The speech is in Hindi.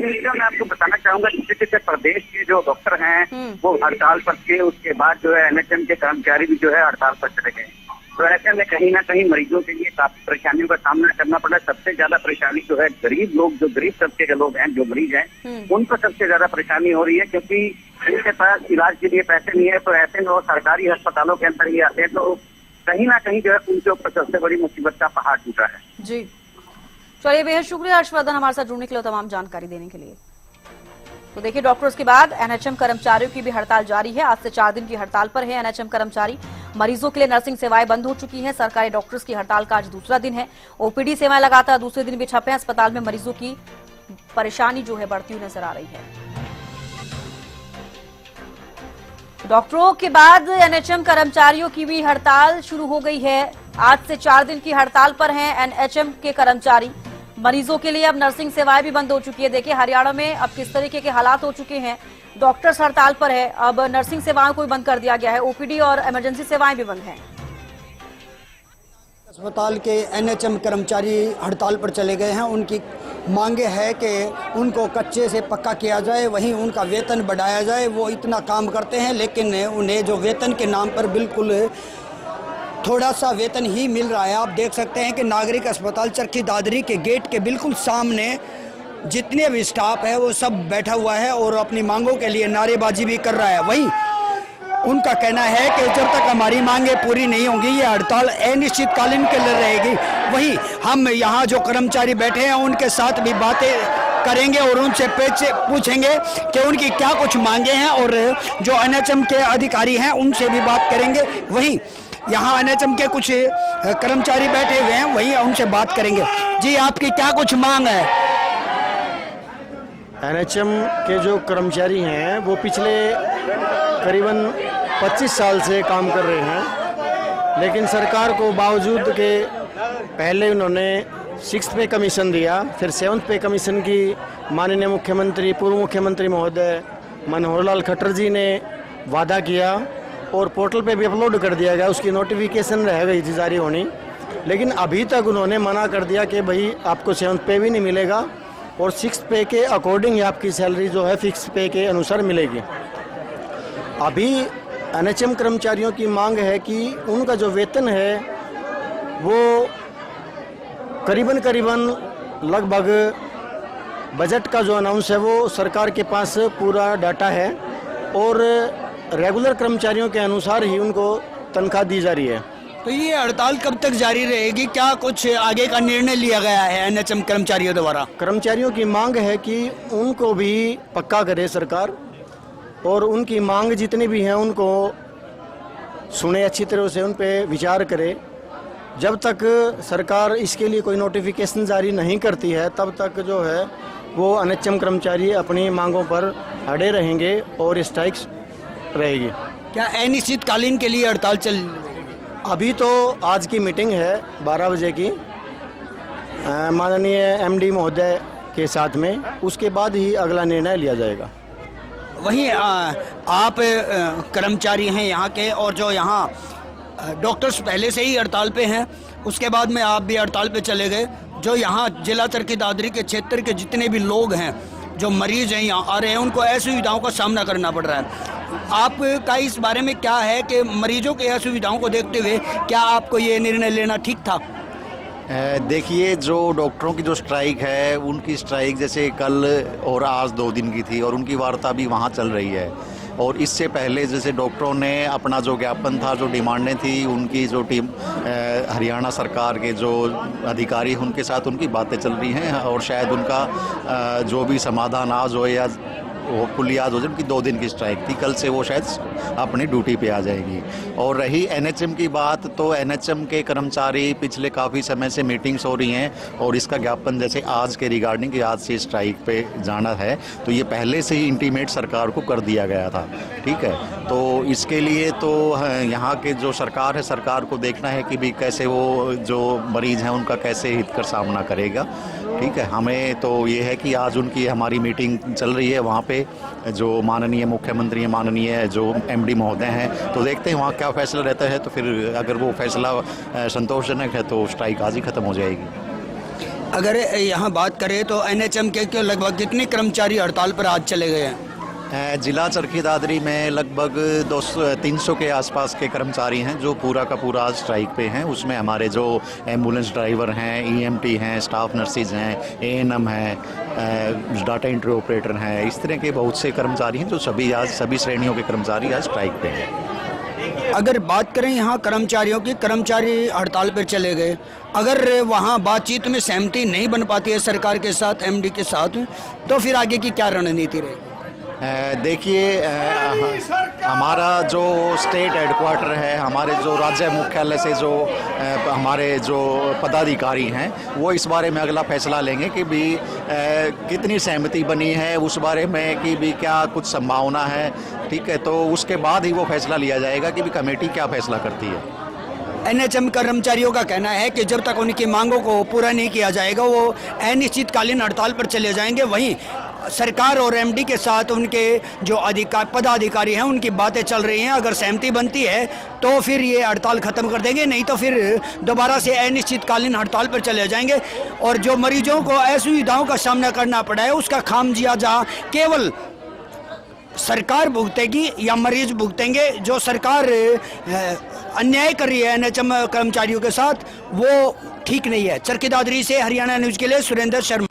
मीडिया में आपको बताना चाहूंगा, जैसे प्रदेश के जो डॉक्टर हैं वो हड़ताल पर थे, उसके बाद जो है एनएचएम के कर्मचारी भी जो है हड़ताल पर चले गए। तो ऐसे में कहीं ना कहीं मरीजों के लिए काफी परेशानियों का सामना करना पड़ा। सबसे ज्यादा परेशानी जो है गरीब लोग, जो गरीब तबके के लोग हैं, जो मरीज हैं, उनको सबसे ज्यादा परेशानी हो रही है, क्योंकि इनके पास इलाज के लिए पैसे नहीं है। तो ऐसे में वो सरकारी अस्पतालों के अंदर ही आते हैं, तो कहीं ना कहीं जो है उनके ऊपर सबसे बड़ी मुसीबत का पहाड़ टूटा है। जी चलिए, बेहद शुक्रिया हर्षवर्धन हमारे साथ जुड़ने के लिए, तमाम जानकारी देने के लिए। तो देखिए, डॉक्टर्स के बाद एनएचएम कर्मचारियों की भी हड़ताल जारी है। आज से 4 दिन की हड़ताल पर है एनएचएम कर्मचारी। मरीजों के लिए नर्सिंग सेवाएं बंद हो चुकी हैं। सरकारी डॉक्टर्स की हड़ताल का आज दूसरा दिन है। ओपीडी सेवाएं लगातार दूसरे दिन भी ठप हैं। अस्पताल में मरीजों की परेशानी जो है बढ़ती हुई नजर आ रही है। डॉक्टरों के बाद एनएचएम कर्मचारियों की भी हड़ताल शुरू हो गई है। आज से 4 दिन की हड़ताल पर हैं एनएचएम के कर्मचारी। मरीजों के लिए अब नर्सिंग सेवाएं भी बंद हो चुकी है। देखिए हरियाणा में अब किस तरीके के हालात हो चुके हैं। डॉक्टर्स हड़ताल पर है, अब नर्सिंग सेवाओं को भी बंद कर दिया गया है। ओपीडी और इमरजेंसी सेवाएं भी बंद हैं। अस्पताल के एनएचएम कर्मचारी हड़ताल पर चले गए हैं। उनकी मांगे है कि उनको कच्चे से पक्का किया जाए, वहीं उनका वेतन बढ़ाया जाए। वो इतना काम करते हैं, लेकिन उन्हें जो वेतन के नाम पर बिल्कुल थोड़ा सा वेतन ही मिल रहा है। आप देख सकते हैं कि नागरिक अस्पताल चरखी दादरी के गेट के बिल्कुल सामने जितने भी स्टाफ है वो सब बैठा हुआ है और अपनी मांगों के लिए नारेबाजी भी कर रहा है। वहीं उनका कहना है कि जब तक हमारी मांगे पूरी नहीं होंगी ये हड़ताल अनिश्चितकालीन के लिए रहेगी। वहीं हम यहाँ जो कर्मचारी बैठे हैं उनके साथ भी बातें करेंगे और उनसे पूछेंगे कि उनकी क्या कुछ मांगे हैं, और जो एनएचएम के अधिकारी हैं उनसे भी बात करेंगे। वहीं यहाँ एनएचएम के कुछ कर्मचारी बैठे हुए हैं, वहीं उनसे बात करेंगे। जी, आपकी क्या कुछ मांग है? एनएचएम के जो कर्मचारी हैं वो पिछले करीबन 25 साल से काम कर रहे हैं, लेकिन सरकार को बावजूद के पहले उन्होंने 6th पे कमीशन दिया, फिर 7th पे कमीशन की माननीय मुख्यमंत्री, पूर्व मुख्यमंत्री महोदय मनोहर लाल खट्टर जी ने वादा किया और पोर्टल पे भी अपलोड कर दिया गया। उसकी नोटिफिकेशन रह गई थी जारी होनी, लेकिन अभी तक उन्होंने मना कर दिया कि भाई आपको 7th पे भी नहीं मिलेगा और 6th पे के अकॉर्डिंग ही आपकी सैलरी जो है फिक्स पे के अनुसार मिलेगी। अभी एनएचएम कर्मचारियों की मांग है कि उनका जो वेतन है वो करीबन लगभग बजट का जो अनाउंस है वो सरकार के पास पूरा डाटा है और रेगुलर कर्मचारियों के अनुसार ही उनको तनख्वाह दी जा रही है। तो ये हड़ताल कब तक जारी रहेगी? क्या कुछ आगे का निर्णय लिया गया है एनएचएम कर्मचारियों द्वारा? कर्मचारियों की मांग है कि उनको भी पक्का करे सरकार, और उनकी मांग जितनी भी हैं उनको सुने, अच्छी तरह से उन पे विचार करे। जब तक सरकार इसके लिए कोई नोटिफिकेशन जारी नहीं करती है तब तक जो है वो एनएचएम कर्मचारी अपनी मांगों पर अड़े रहेंगे और स्ट्राइक रहेगी। क्या अनिश्चितकालीन के लिए हड़ताल चल? अभी तो आज की मीटिंग है 12 बजे की माननीय एमडी महोदय के साथ में, उसके बाद ही अगला निर्णय लिया जाएगा। वहीं आप कर्मचारी हैं यहाँ के, और जो यहाँ डॉक्टर्स पहले से ही हड़ताल पे हैं, उसके बाद में आप भी हड़ताल पे चले गए। जो यहाँ जिला चरखी दादरी के क्षेत्र के जितने भी लोग हैं, जो मरीज हैं यहाँ आ रहे हैं, उनको असुविधाओं का सामना करना पड़ रहा है। आपका इस बारे में क्या है कि मरीजों के असुविधाओं को देखते हुए क्या आपको ये निर्णय लेना ठीक था? देखिए, जो डॉक्टरों की जो स्ट्राइक है, उनकी स्ट्राइक जैसे कल और आज 2 दिन की थी और उनकी वार्ता भी वहाँ चल रही है। और इससे पहले जैसे डॉक्टरों ने अपना जो ज्ञापन था, जो डिमांडें थी, उनकी जो टीम हरियाणा सरकार के जो अधिकारी उनके साथ उनकी बातें चल रही हैं और शायद उनका जो भी समाधान आज हो या वो पुल याद हो जाए। उनकी 2 दिन की स्ट्राइक थी, कल से वो शायद अपनी ड्यूटी पे आ जाएगी। और रही एनएचएम की बात, तो एनएचएम के कर्मचारी पिछले काफ़ी समय से मीटिंग्स हो रही हैं और इसका ज्ञापन जैसे आज के रिगार्डिंग कि आज से स्ट्राइक पे जाना है, तो ये पहले से ही इंटीमेट सरकार को कर दिया गया था। ठीक है, तो इसके लिए तो यहाँ के जो सरकार है, सरकार को देखना है कि भी कैसे वो जो मरीज़ हैं उनका कैसे हित कर सामना करेगा। ठीक है, हमें तो ये है कि आज उनकी हमारी मीटिंग चल रही है, वहाँ पे जो माननीय मुख्यमंत्री, माननीय जो एमडी महोदय हैं, तो देखते हैं वहाँ क्या फैसला रहता है। तो फिर अगर वो फैसला संतोषजनक है तो स्ट्राइक आज ही ख़त्म हो जाएगी। अगर यहाँ बात करें तो एनएचएम के लगभग कितने कर्मचारी हड़ताल पर आज चले गए हैं? जिला चरखी दादरी में लगभग 300 के आसपास के कर्मचारी हैं जो पूरा का पूरा आज स्ट्राइक पे हैं। उसमें हमारे जो एम्बुलेंस ड्राइवर हैं, ईएमटी हैं, स्टाफ नर्सिस हैं, एएनएम हैं, डाटा एंट्री ऑपरेटर हैं, इस तरह के बहुत से कर्मचारी हैं जो सभी श्रेणियों के कर्मचारी आज स्ट्राइक पे हैं। अगर बात करें यहाँ कर्मचारियों की, कर्मचारी हड़ताल पर चले गए, अगर वहाँ बातचीत में सहमति नहीं बन पाती है सरकार के साथ, एमडी के साथ, तो फिर आगे की क्या रणनीति रहेगी? देखिए, हमारा जो स्टेट हेडक्वार्टर है, हमारे जो राज्य मुख्यालय से जो हमारे जो पदाधिकारी हैं वो इस बारे में अगला फैसला लेंगे कि भी कितनी सहमति बनी है उस बारे में, कि भी क्या कुछ संभावना है। ठीक है, तो उसके बाद ही वो फैसला लिया जाएगा कि भी कमेटी क्या फैसला करती है। एनएचएम कर्मचारियों का कहना है कि जब तक उनकी मांगों को पूरा नहीं किया जाएगा वो अनिश्चितकालीन हड़ताल पर चले जाएंगे। वहीं सरकार और एमडी के साथ उनके जो पदाधिकारी हैं उनकी बातें चल रही हैं। अगर सहमति बनती है तो फिर ये हड़ताल खत्म कर देंगे, नहीं तो फिर दोबारा से अनिश्चितकालीन हड़ताल पर चले जाएंगे। और जो मरीजों को असुविधाओं का सामना करना पड़ा है उसका खामियाजा केवल सरकार भुगतेगी या मरीज भुगतेंगे। जो सरकार अन्याय कर रही है एनएचएम कर्मचारियों के साथ वो ठीक नहीं है। चरखी दादरी से हरियाणा न्यूज़ के लिए सुरेंद्र शर्मा।